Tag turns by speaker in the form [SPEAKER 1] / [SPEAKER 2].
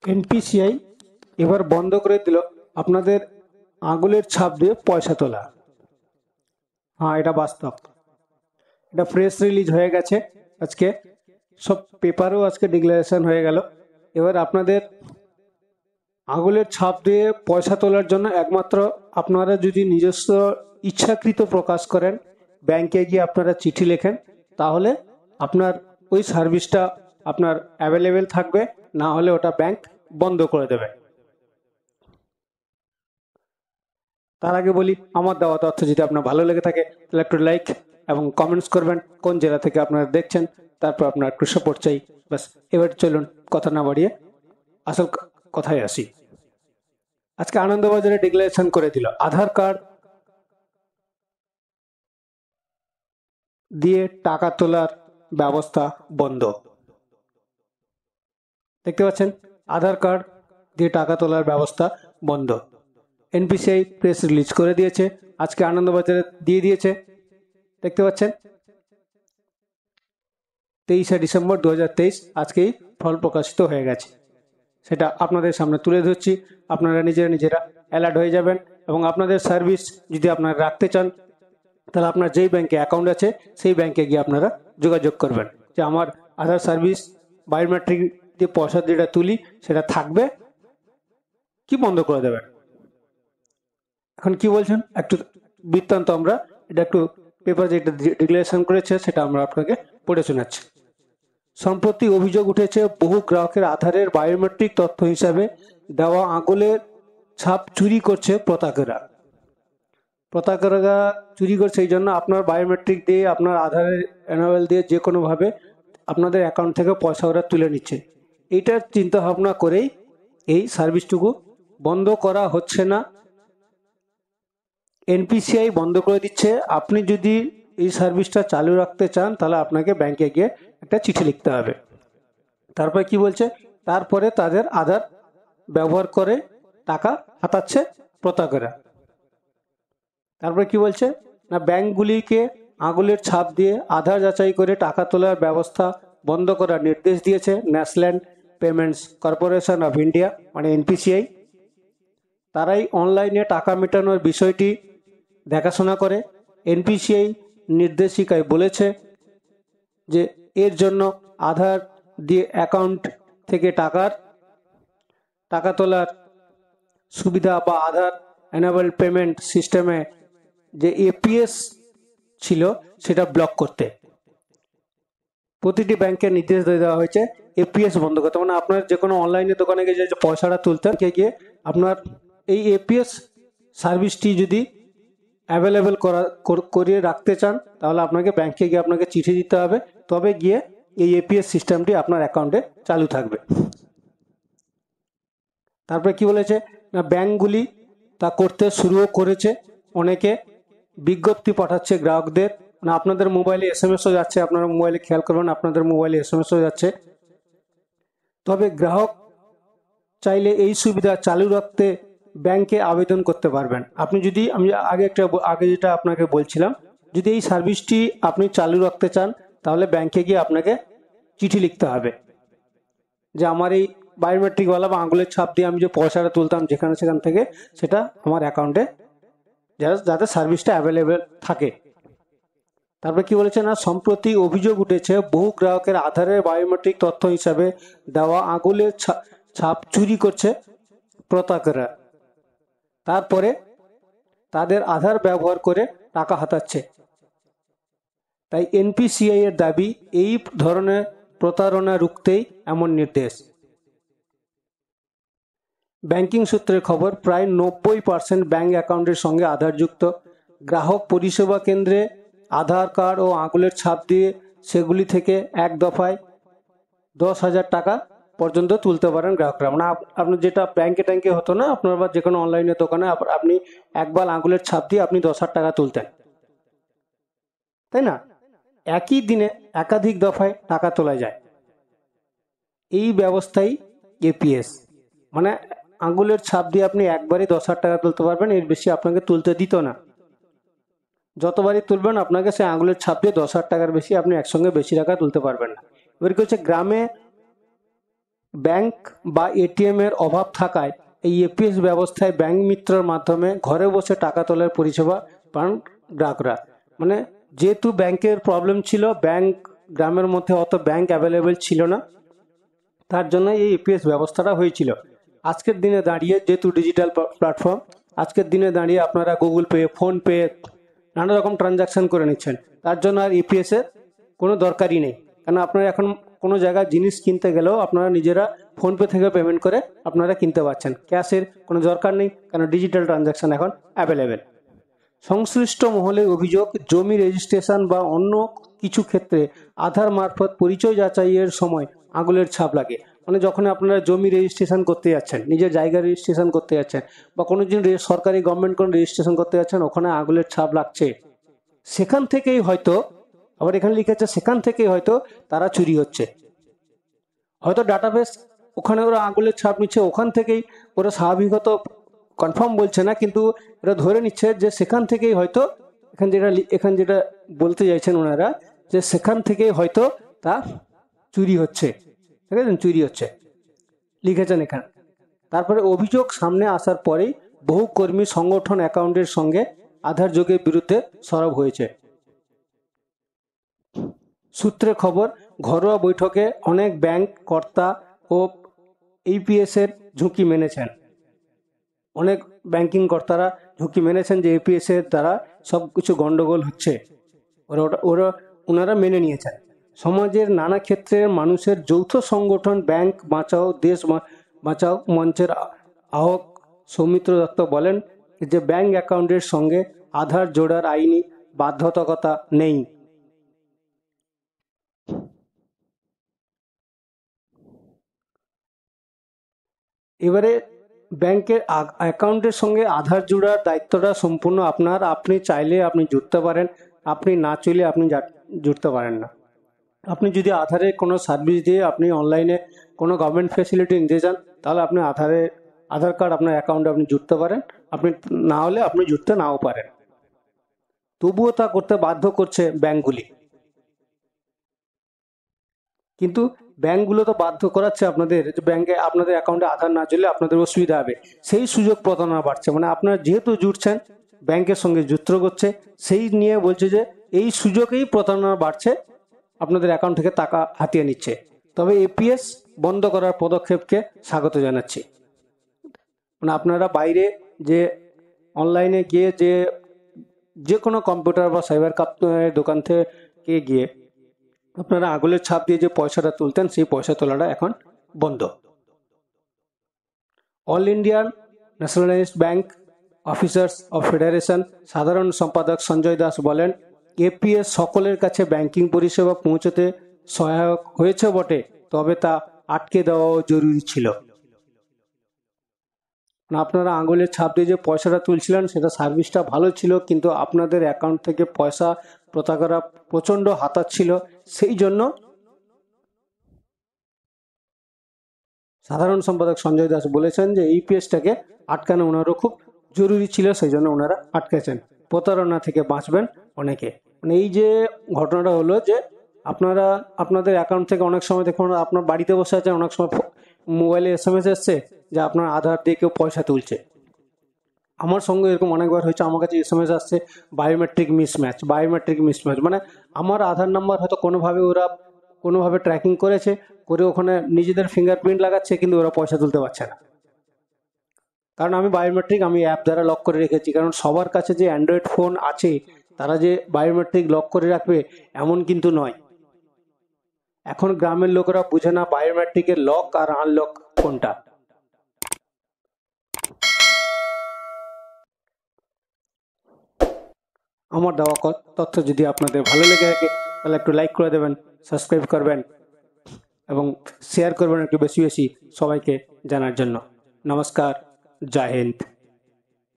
[SPEAKER 1] NPCI এবার বন্ধ করে দিল আপনাদের আঙুলের ছাপ দিয়ে পয়সা তোলা। হ্যাঁ, এটা বাস্তব। এটা প্রেস রিলিজ হয়ে গেছে আজকে, সব পেপারেও আজকে ডিক্লারেশন হয়ে গেল। এবার আপনাদের আঙুলের ছাপ দিয়ে পয়সা তোলার জন্য একমাত্র আপনারা যদি নিজস্ব ইচ্ছাকৃত প্রকাশ করেন, ব্যাংকে গিয়ে আপনারা চিঠি লেখেন, তাহলে আপনার ওই সার্ভিসটা আপনার অ্যাভেলেবেল থাকবে, না হলে ওটা ব্যাংক বন্ধ করে দেবে। তার আগে বলি, আমার দেওয়া তথ্য যদি আপনার ভালো লেগে থাকে তাহলে একটু লাইক এবং কমেন্টস করবেন, কোন জেলা থেকে আপনারা দেখছেন, তারপর আপনার একটু সাপোর্ট চাই। বাস, এবার চলুন কথা না বাড়িয়ে আসল কথায় আসি। আজকে আনন্দবাজারে ডিক্লারেশন করে দিল আধার কার্ড দিয়ে টাকা তোলার ব্যবস্থা বন্ধ। দেখতে পাচ্ছেন, আধার কার্ড দিয়ে টাকা তোলার ব্যবস্থা বন্ধ। এনপিসিআই প্রেস রিলিজ করে দিয়েছে, আজকে আনন্দবাজারে দিয়ে দিয়েছে। দেখতে পাচ্ছেন 23শে ডিসেম্বর 2023 আজকেই ফল প্রকাশিত হয়ে গেছে। সেটা আপনাদের সামনে তুলে ধরছি, আপনারা নিজেরা অ্যালার্ট হয়ে যাবেন। এবং আপনাদের সার্ভিস যদি আপনারা রাখতে চান, তাহলে আপনার যেই ব্যাংকে অ্যাকাউন্ট আছে সেই ব্যাংকে গিয়ে আপনারা যোগাযোগ করবেন যে আমার আধার সার্ভিস বায়োমেট্রিক দিয়ে পয়সা যেটা তুলি সেটা থাকবে কি বন্ধ করে দেবেন। এখন কি বলছেন একটু বৃত্তান্ত, আমরা এটা একটু পেপার যেটা ডিক্লারেশন করেছে সেটা আমরা আপনাকে পড়ে শোনাচ্ছি। সম্প্রতি অভিযোগ উঠেছে বহু গ্রাহকের আধারের বায়োমেট্রিক তথ্য হিসাবে দেওয়া আঙুলের ছাপ চুরি করছে প্রতারকরা চুরি করছে। এই জন্য আপনার বায়োমেট্রিক দিয়ে আপনার আধারের এনাবেল দিয়ে যে কোনোভাবে আপনাদের অ্যাকাউন্ট থেকে পয়সা ওরা তুলে নিচ্ছে। এইটার চিন্তা ভাবনা করেই এই সার্ভিসটুকু বন্ধ করা হচ্ছে না, এনপিসিআই বন্ধ করে দিচ্ছে। আপনি যদি এই সার্ভিসটা চালু রাখতে চান তাহলে আপনাকে ব্যাংকে গিয়ে একটা চিঠি লিখতে হবে। তারপরে কি বলছে, তারপরে তাদের আধার ব্যবহার করে টাকা হাতাচ্ছে প্রতারকরা। তারপরে কি বলছে না, ব্যাংকগুলিকে আঙুলের ছাপ দিয়ে আধার যাচাই করে টাকা তোলার ব্যবস্থা বন্ধ করার নির্দেশ দিয়েছে national payments corporation of India, মানে এনপিসিআই। তারাই অনলাইনে টাকা মেটানোর বিষয়টি দেখাশোনা করে। এনপিসিআই নির্দেশিকায় বলেছে যে এর জন্য আধার দিয়ে অ্যাকাউন্ট থেকে টাকা তোলার সুবিধা বা আধার এনাবেল পেমেন্ট সিস্টেমে যে এপিএস ছিল সেটা ব্লক করতে প্রতিটি ব্যাংকে নির্দেশ দেওয়া হয়েছে এপিএস বন্ধ করতে। মানে আপনার যে কোনো অনলাইনে দোকানে গিয়ে যে পয়সাটা তুলতেন গিয়ে আপনার এই এপিএস সার্ভিসটি যদি অ্যাভেলেবেল করিয়ে রাখতে চান তাহলে আপনাকে ব্যাংকে গিয়ে আপনাকে চিঠি দিতে হবে, তবে গিয়ে এই এপিএস সিস্টেমটি আপনার অ্যাকাউন্টে চালু থাকবে। তারপরে কি বলেছে না, ব্যাংকগুলি তা করতে শুরুও করেছে। অনেকে বিজ্ঞপ্তি পাঠাচ্ছে গ্রাহকদের, মানে আপনাদের মোবাইলে এসএমএসও যাচ্ছে, আপনারা মোবাইলে খেয়াল করবেন আপনাদের মোবাইলে এসএমএসও যাচ্ছে। তবে গ্রাহক চাইলে এই সুবিধা চালু রাখতে ব্যাংকে আবেদন করতে পারবেন। আপনি যদি আমি আগে যেটা আপনাকে বলছিলাম, যদি এই সার্ভিসটি আপনি চালু রাখতে চান তাহলে ব্যাংকে গিয়ে আপনাকে চিঠি লিখতে হবে যে আমার এই বায়োমেট্রিকওয়ালা বা আঙুলের ছাপ দিয়ে আমি যে পয়সাটা তুলতাম যেখানে সেখান থেকে সেটা আমার অ্যাকাউন্টে যাতে সার্ভিসটা অ্যাভেলেবেল থাকে। তারপরে কি বলেছে না, সম্প্রতি অভিযোগ উঠেছে বহু গ্রাহকের আধারের বায়োমেট্রিক তথ্য হিসাবে দেওয়া আঙুলের ছাপ চুরি করছে প্রতারকরা, তারপরে তাদের আধার ব্যবহার করে টাকা হাতাচ্ছে। তাই এনপিসিআই এর দাবি এই ধরনের প্রতারণা রুখতেই এমন নির্দেশ। ব্যাংকিং সূত্রের খবর, প্রায় 90% ব্যাংক অ্যাকাউন্টের সঙ্গে আধারযুক্ত। গ্রাহক পরিষেবা কেন্দ্রে আধার কার্ড ও আঙুলের ছাপ দিয়ে সেগুলি থেকে এক দফায় 10,000 টাকা পর্যন্ত তুলতে পারেন গ্রাহকরা। মানে আপনার যেটা ব্যাংকে হতো না, আপনার বা যে কোনো অনলাইনের দোকানে আপনি একবার আঙুলের ছাপ দিয়ে আপনি 10,000 টাকা তুলতেন, তাই না? একই দিনে একাধিক দফায় টাকা তোলা যায়। এই ব্যবস্থাই এপিএস, মানে আঙুলের ছাপ দিয়ে আপনি একবারই 10,000 টাকা তুলতে পারবেন, এর বেশি আপনাকে তুলতে দিত না। যতবারই তুলবেন আপনাকে সেই আঙুলের ছাপ দিয়ে 10,000 টাকার বেশি আপনি একসঙ্গে বেশি টাকা তুলতে পারবেন না। এবার কি হচ্ছে, গ্রামে ব্যাংক বা এটিএম এর অভাব থাকায় এই এপিএস ব্যবস্থায় ব্যাংক মিত্রের মাধ্যমে ঘরে বসে টাকা তোলার পরিষেবা পান গ্রাহকরা। মানে যেহেতু ব্যাংকের প্রবলেম ছিল, ব্যাংক গ্রামের মধ্যে অত ব্যাংক অ্যাভেলেবেল ছিল না, তার জন্য এই এপিএস ব্যবস্থাটা হয়েছিল। আজকের দিনে দাঁড়িয়ে যেহেতু ডিজিটাল প্ল্যাটফর্ম, আজকের দিনে দাঁড়িয়ে আপনারা গুগল পে, ফোনপে নানা রকম ট্রানজাকশন করে নিচ্ছেন, তার জন্য আর ইপিএস এর কোনো দরকারই নেই। কারণ আপনারা এখন কোনো জায়গায় জিনিস কিনতে গেলেও আপনারা নিজেরা ফোনপে থেকে পেমেন্ট করে আপনারা কিনতে পারছেন, ক্যাশের কোনো দরকার নেই, কারণ ডিজিটাল ট্রানজাকশন এখন অ্যাভেলেবেল। সংশ্লিষ্ট মহলের অভিযোগ, জমি রেজিস্ট্রেশন বা অন্য কিছু ক্ষেত্রে আধার মারফত পরিচয় যাচাইয়ের সময় আঙুলের ছাপ লাগে। মানে যখন আপনারা জমি রেজিস্ট্রেশন করতে যাচ্ছেন, নিজের জায়গা রেজিস্ট্রেশন করতে যাচ্ছেন, বা কোনো দিন সরকারি গভর্নমেন্ট কোনো রেজিস্ট্রেশন করতে যাচ্ছেন, ওখানে আঙুলের ছাপ লাগছে, সেখান থেকেই হয়তো, আবার এখানে লিখেছে সেখান থেকেই হয়তো তারা চুরি হচ্ছে। হয়তো ডাটাবেস ওখানে ওরা আঙুলের ছাপ নিচ্ছে, ওখান থেকেই ওরা স্বাভাবিকত কনফার্ম বলছে না, কিন্তু এরা ধরে নিচ্ছে যে সেখান থেকেই হয়তো, এখান যেটা বলতে চাইছেন ওনারা, যে সেখান থেকেই হয়তো তা চুরি হচ্ছে, ঠিক আছে, চুরি হচ্ছে লিখেছেন এখানে। তারপরে অভিযোগ সামনে আসার পরেই বহু কর্মী সংগঠন অ্যাকাউন্টের সঙ্গে আধার যোগের বিরুদ্ধে সরব হয়েছে। সূত্রে খবর, ঘরোয়া বৈঠকে অনেক ব্যাংক কর্তা ও ইপিএস এর ঝুঁকি মেনেছেন। অনেক ব্যাংকিং কর্তারা ঝুঁকি মেনেছেন যে এপিএস এর দ্বারা সব কিছু গন্ডগোল হচ্ছে, ওনারা মেনে নিয়েছেন। সমাজের নানা ক্ষেত্রের মানুষের যৌথ সংগঠন ব্যাংক বাঁচাও দেশ বাঁচাও মঞ্চের আহ্বায়ক সৌমিত্র দত্ত বলেন যে ব্যাংক অ্যাকাউন্টের সঙ্গে আধার জোড়ার আইনি বাধ্যবাধকতা নেই। এবারে ব্যাংকের অ্যাকাউন্টের সঙ্গে আধার জোড়ার দায়িত্বটা সম্পূর্ণ আপনার। আপনি চাইলে আপনি জুড়তে পারেন, আপনি না চাইলে আপনি জুড়তে পারেন না। আপনি যদি আধারের কোনো সার্ভিস দিয়ে আপনি অনলাইনে কোনো গভর্নমেন্ট ফেসিলিটি নিতে চান, তাহলে আপনি আধার কার্ড আপনার অ্যাকাউন্টে আপনি জুড়তে পারেন, আপনি না হলে আপনি জুড়তে নাও পারেন। তবুও তা করতে বাধ্য করছে ব্যাংকগুলি। কিন্তু ব্যাংকগুলো তো বাধ্য করাচ্ছে আপনাদের, যে ব্যাংকে আপনাদের অ্যাকাউন্টে আধার না জুড়লে আপনাদের অসুবিধা হবে, সেই সুযোগ প্রতারণা বাড়ছে। মানে আপনারা যেহেতু জুড়ছেন, ব্যাংকের সঙ্গে যুক্ত করছে, সেই নিয়ে বলছে যে এই সুযোগেই প্রতারণা বাড়ছে, আপনাদের অ্যাকাউন্ট থেকে টাকা হাতিয়ে নিচ্ছে। তবে এপিএস বন্ধ করার পদক্ষেপকে স্বাগত জানাচ্ছি। মানে আপনারা বাইরে যে অনলাইনে গিয়ে যে কোনো কম্পিউটার বা সাইবার ক্যাফের দোকান থেকে গিয়ে আপনারা আঙুলের ছাপ দিয়ে যে পয়সাটা তুলতেন, সেই পয়সা তোলাটা এখন বন্ধ। All Indian nationalised bank officers of federation সাধারণ সম্পাদক সঞ্জয় দাস বলেন, এপিএস সকলের কাছে ব্যাংকিং পরিষেবা পৌঁছতে সহায়ক হয়েছে বটে, তবে তা আটকে দেওয়াও জরুরি ছিল। আপনারা আঙুলের ছাপ দিয়ে যে পয়সাটা তুলছিলেন, সেটা সার্ভিসটা ভালো ছিল, কিন্তু আপনাদের অ্যাকাউন্ট থেকে পয়সা প্রতারকরা প্রচণ্ড হাতাচ্ছিল। সেই জন্য সাধারণ সম্পাদক সঞ্জয় দাস বলেছেন যে ইপিএসটাকে আটকানো ওনারও খুব জরুরি ছিল, সেই জন্য ওনারা আটকেছেন। প্রতারণা থেকে বাঁচবেন অনেকে। মানে এই যে ঘটনাটা হলো, যে আপনারা আপনাদের অ্যাকাউন্ট থেকে অনেক সময় দেখুন, আপনার বাড়িতে বসে আছেন, অনেক সময় মোবাইলে এসএমএস এসছে যে আপনার আধার দিয়ে কেউ পয়সা তুলছে। আমার সঙ্গে এরকম অনেকবার হয়েছে, আমার কাছে এসএমএস আসছে বায়োমেট্রিক মিসম্যাচ। মানে আমার আধার নাম্বার হয়তো কোনোভাবে ট্র্যাকিং করে ওখানে নিজেদের ফিঙ্গারপ্রিন্ট লাগাচ্ছে, কিন্তু ওরা পয়সা তুলতে পারছে না। কারণ আমি অ্যাপ দ্বারা লক করে রেখেছি। কারণ সবার কাছে যে অ্যান্ড্রয়েড ফোন আছে, তারা যে বায়োমেট্রিক লক করে রাখবে এমন কিন্তু নয়। এখন গ্রামের লোকেরা বুঝে না বায়োমেট্রিকের লক আর আনলক কোনটা। আমার দেওয়া তথ্য যদি আপনাদের ভালো লেগে থাকে, তাহলে একটু লাইক করে দেবেন, সাবস্ক্রাইব করবেন এবং শেয়ার করবেন একটু বেশি বেশি সবাইকে জানার জন্য। নমস্কার, জয় হিন্দ।